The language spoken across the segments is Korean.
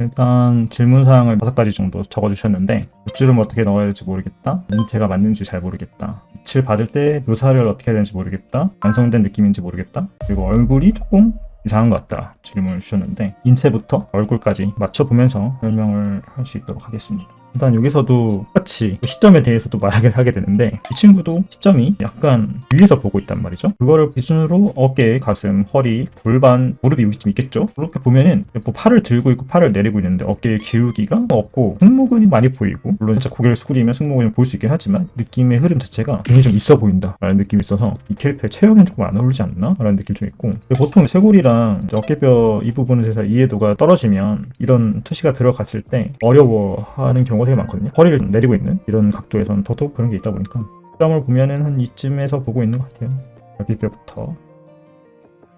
일단 질문사항을 5가지 정도 적어주셨는데 굿즈를 어떻게 넣어야 될지 모르겠다, 인체가 맞는지 잘 모르겠다, 빛을 받을 때 묘사를 어떻게 해야 되는지 모르겠다, 완성된 느낌인지 모르겠다, 그리고 얼굴이 조금 이상한 것 같다 질문을 주셨는데 인체부터 얼굴까지 맞춰보면서 설명을 할 수 있도록 하겠습니다. 일단 여기서도 똑같이 시점에 대해서도 말하기를 하게 되는데 이 친구도 시점이 약간 위에서 보고 있단 말이죠. 그거를 기준으로 어깨, 가슴, 허리, 골반, 무릎이 여기쯤 있겠죠. 그렇게 보면은 뭐 팔을 들고 있고 팔을 내리고 있는데 어깨의 기울기가 없고 승모근이 많이 보이고, 물론 진짜 고개를 숙이면 승모근이 보일 수 있긴 하지만 느낌의 흐름 자체가 굉장히 좀 있어 보인다 라는 느낌이 있어서 이 캐릭터의 체형엔 조금 안 어울리지 않나? 라는 느낌이 좀 있고, 보통 쇄골이랑 어깨뼈 이 부분에서 이해도가 떨어지면 이런 투시가 들어갔을 때 어려워하는 경우가 되게 많거든요. 허리를 내리고 있는 이런 각도에서는 더더욱 그런 게 있다 보니까 시점을 보면은 한 이쯤에서 보고 있는 것 같아요. 갈비뼈부터.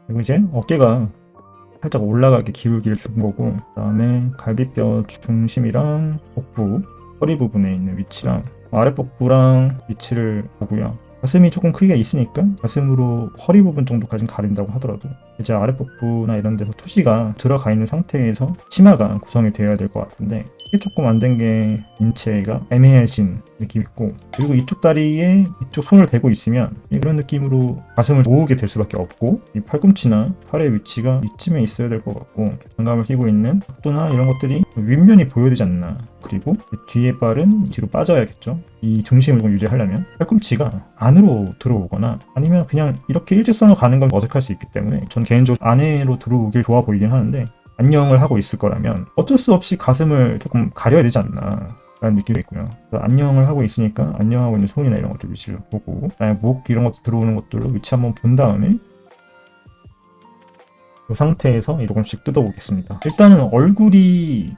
그리고 이제 어깨가 살짝 올라가게 기울기를 준 거고, 그 다음에 갈비뼈 중심이랑 복부, 허리 부분에 있는 위치랑 아랫복부랑 위치를 보고요. 가슴이 조금 크기가 있으니까 가슴으로 허리 부분 정도까지는 가린다고 하더라도 이제 아랫복부나 이런 데서 투시가 들어가 있는 상태에서 치마가 구성이 되어야 될 것 같은데 이게 조금 안 된 게 인체가 애매해진 느낌이 있고, 그리고 이쪽 다리에 이쪽 손을 대고 있으면 이런 느낌으로 가슴을 모으게 될 수밖에 없고, 이 팔꿈치나 팔의 위치가 이쯤에 있어야 될 것 같고, 장갑을 끼고 있는 각도나 이런 것들이 윗면이 보여야 되지 않나. 그리고 뒤에 발은 뒤로 빠져야겠죠. 이 중심을 좀 유지하려면 팔꿈치가 안으로 들어오거나 아니면 그냥 이렇게 일직선으로 가는 건 어색할 수 있기 때문에 전 개인적으로 안으로 들어오길 좋아 보이긴 하는데, 안녕을 하고 있을 거라면 어쩔 수 없이 가슴을 조금 가려야 되지 않나 라는 느낌이 있고요. 안녕을 하고 있으니까 안녕하고 있는 손이나 이런 것들 위치를 보고, 그다음에 목 이런 것들 들어오는 것들로 위치 한번 본 다음에 이 상태에서 조금씩 뜯어보겠습니다. 일단은 얼굴이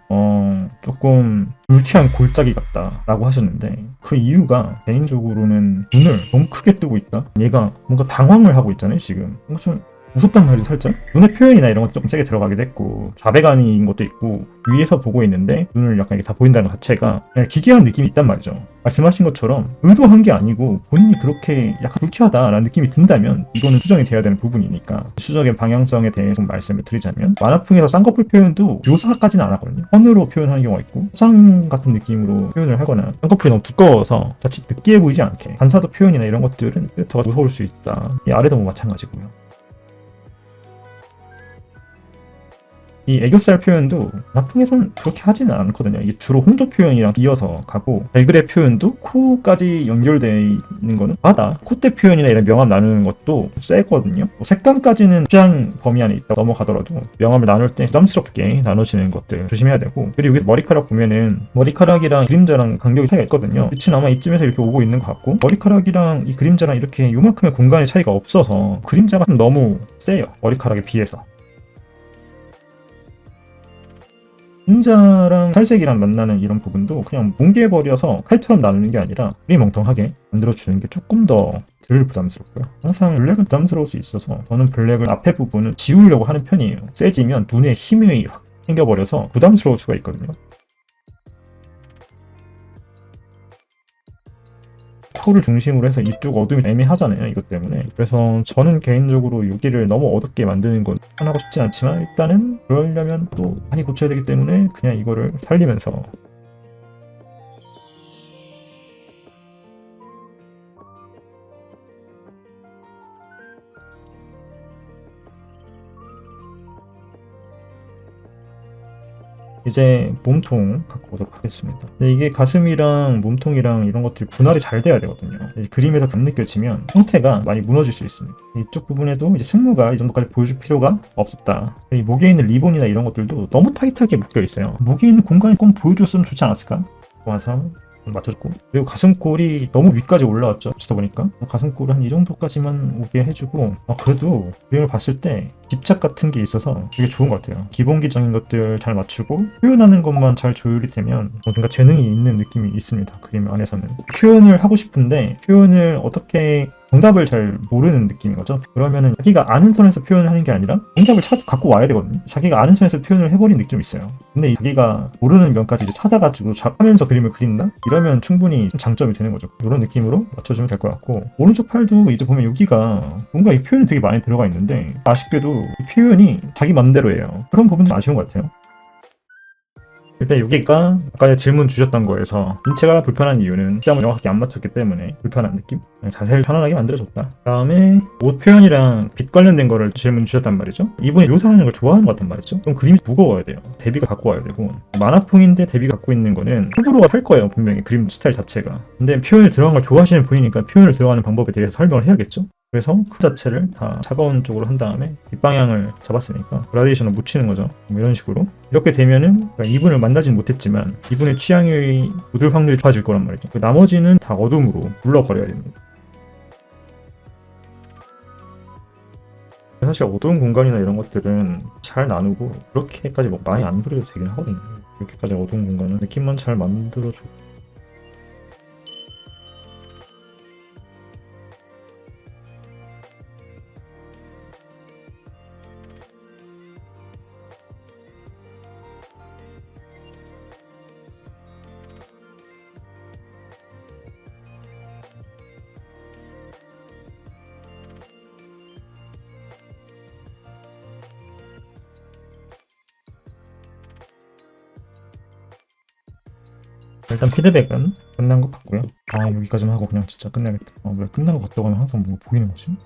조금 불쾌한 골짜기 같다 라고 하셨는데, 그 이유가 개인적으로는 눈을 너무 크게 뜨고 있다. 얘가 뭔가 당황을 하고 있잖아요. 지금 뭔가 좀 무섭단 말이죠. 살짝 눈의 표현이나 이런 것도 조금 세게 들어가기도 했고, 자배관인 것도 있고, 위에서 보고 있는데 눈을 약간 이렇게 다 보인다는 것 자체가 그냥 기괴한 느낌이 있단 말이죠. 말씀하신 것처럼 의도한 게 아니고 본인이 그렇게 약간 불쾌하다라는 느낌이 든다면 이거는 수정이 돼야 되는 부분이니까, 수정의 방향성에 대해 좀 말씀을 드리자면, 만화풍에서 쌍꺼풀 표현도 묘사까지는 안 하거든요. 선으로 표현하는 경우가 있고 화장 같은 느낌으로 표현을 하거나, 쌍꺼풀이 너무 두꺼워서 자칫 느끼해 보이지 않게 반사도 표현이나 이런 것들은 더 무서울 수 있다. 이 아래도 마찬가지고요. 이 애교살 표현도 만화풍에선 그렇게 하지는 않거든요. 이게 주로 홍조 표현이랑 이어서 가고, 발그레 표현도 코까지 연결되어 있는 거는 바다, 콧대 표현이나 이런 명암 나누는 것도 세거든요. 색감까지는 취향 범위 안에 있다고 넘어가더라도 명암을 나눌 때 부담스럽게 나눠지는 것들 조심해야 되고, 그리고 여기 머리카락 보면은 머리카락이랑 그림자랑 간격이 차이가 있거든요. 빛은 아마 이쯤에서 이렇게 오고 있는 것 같고, 머리카락이랑 이 그림자랑 이렇게 요만큼의 공간의 차이가 없어서 그림자가 좀 너무 세요. 머리카락에 비해서. 흰자랑 탈색이랑 만나는 이런 부분도 그냥 뭉개버려서 칼처럼 나누는 게 아니라 우리 멍텅하게 만들어주는 게 조금 더 덜 부담스럽고요. 항상 블랙은 부담스러울 수 있어서 저는 블랙을 앞에 부분을 지우려고 하는 편이에요. 세지면 눈에 힘이 확 생겨버려서 부담스러울 수가 있거든요. 코를 중심으로 해서 이쪽 어둠이 애매하잖아요. 이것 때문에. 그래서 저는 개인적으로 여기를 너무 어둡게 만드는 건 하고 싶진 않지만, 일단은 그러려면 또 많이 고쳐야 되기 때문에 그냥 이거를 살리면서 이제 몸통 갖고 오도록 하겠습니다. 근데 이게 가슴이랑 몸통이랑 이런 것들이 분할이 잘 돼야 되거든요. 그림에서 안 느껴지면 형태가 많이 무너질 수 있습니다. 이쪽 부분에도 이제 승모가 이 정도까지 보여줄 필요가 없었다. 이 목에 있는 리본이나 이런 것들도 너무 타이트하게 묶여 있어요. 목에 있는 공간이 좀 보여줬으면 좋지 않았을까? 와서 맞춰줬고, 그리고 가슴골이 너무 위까지 올라왔죠. 그러다 보니까 가슴골을 한 이 정도까지만 오게 해주고, 그래도 그림을 봤을 때 집착 같은 게 있어서 되게 좋은 것 같아요. 기본기적인 것들 잘 맞추고 표현하는 것만 잘 조율이 되면 뭔가 재능이 있는 느낌이 있습니다. 그림 안에서는 표현을 하고 싶은데 표현을 어떻게 정답을 잘 모르는 느낌인 거죠. 그러면은 자기가 아는 선에서 표현을 하는 게 아니라 정답을 갖고 와야 되거든요. 자기가 아는 선에서 표현을 해버린 느낌이 있어요. 근데 자기가 모르는 면까지 이제 찾아가지고 하면서 그림을 그린다? 이러면 충분히 좀 장점이 되는 거죠. 이런 느낌으로 맞춰주면 될 것 같고, 오른쪽 팔도 이제 보면 여기가 뭔가 이 표현이 되게 많이 들어가 있는데 아쉽게도 이 표현이 자기 맘대로예요. 그런 부분도 아쉬운 것 같아요. 일단 여기가 아까 질문 주셨던 거에서 인체가 불편한 이유는 시점을 정확하게 안 맞췄기 때문에 불편한 느낌? 자세를 편안하게 만들어줬다. 다음에 옷 표현이랑 빛 관련된 거를 질문 주셨단 말이죠. 이분이 묘사하는 걸 좋아하는 것 같단 말이죠. 좀 그림이 무거워야 돼요. 대비가 갖고 와야 되고, 만화풍인데 대비가 갖고 있는 거는 호불호가 할 거예요. 분명히 그림 스타일 자체가. 근데 표현이 들어간 걸 좋아하시는 분이니까 표현을 들어가는 방법에 대해서 설명을 해야겠죠. 그래서 그 자체를 다 차가운 쪽으로 한 다음에 뒷방향을 잡았으니까 그라데이션을 묻히는 거죠. 뭐 이런 식으로 이렇게 되면은 이분을 만나진 못했지만 이분의 취향이 묻을 확률이 좋아질 거란 말이죠. 그 나머지는 다 어둠으로 물러버려야 됩니다. 사실 어두운 공간이나 이런 것들은 잘 나누고 그렇게까지 뭐 많이 안 그려도 되긴 하거든요. 이렇게까지 어두운 공간은 느낌만 잘 만들어줘. 일단 피드백은 끝난 것 같고요. 아 여기까지만 하고 그냥 진짜 끝내야겠다. 왜 끝난 것 같다고 하면 항상 뭐 보이는 거지?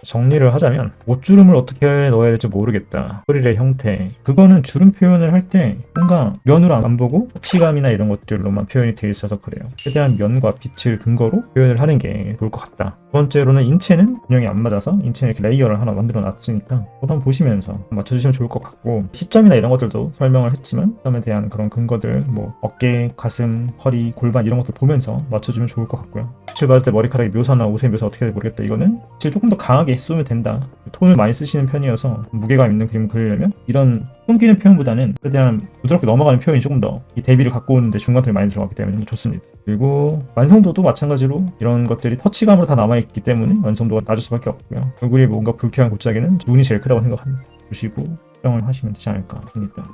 정리를 하자면 옷주름을 어떻게 넣어야 될지 모르겠다. 프릴의 형태 그거는 주름 표현을 할 때 뭔가 면으로 안 보고 터치감이나 이런 것들로만 표현이 되어 있어서 그래요. 최대한 면과 빛을 근거로 표현을 하는 게 좋을 것 같다. 두 번째로는 인체는 균형이 안 맞아서 인체는 이렇게 레이어를 하나 만들어 놨으니까 그거 한번 보시면서 맞춰주시면 좋을 것 같고, 시점이나 이런 것들도 설명을 했지만 시점에 대한 그런 근거들 뭐 어깨, 가슴, 허리, 골반 이런 것들 보면서 맞춰주면 좋을 것 같고요. 빛을 받을 때 머리카락의 묘사나 옷의 묘사 어떻게 될지 모르겠다. 이거는 빛을 조금 더 강하게 쏘면 된다. 톤을 많이 쓰시는 편이어서 무게감 있는 그림을 그리려면 이런 숨기는 표현보다는 최대한 부드럽게 넘어가는 표현이 조금 더 이 대비를 갖고 오는데 중간들이 많이 들어갔기 때문에 좋습니다. 그리고 완성도도 마찬가지로 이런 것들이 터치감으로 다 남아있기 때문에 완성도가 낮을 수밖에 없고요. 얼굴이 뭔가 불쾌한 골짜기는 눈이 제일 크다고 생각합니다. 보시고 수정을 하시면 되지 않을까 합니다.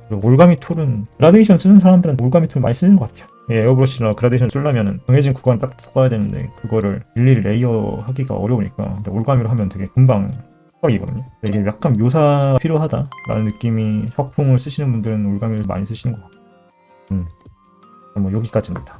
그리고 올가미 툴은 그라데이션 쓰는 사람들은 올가미 툴 많이 쓰는 것 같아요. 에어브러쉬나 그라데이션 쓰려면 정해진 구간 딱 써야 되는데 그거를 일일이 레이어 하기가 어려우니까 근데 올가미로 하면 되게 금방 이거든요. 이게 약간 묘사가 필요하다라는 느낌이, 혁풍을 쓰시는 분들은 올가미를 많이 쓰시는 것 같고 뭐 여기까지입니다.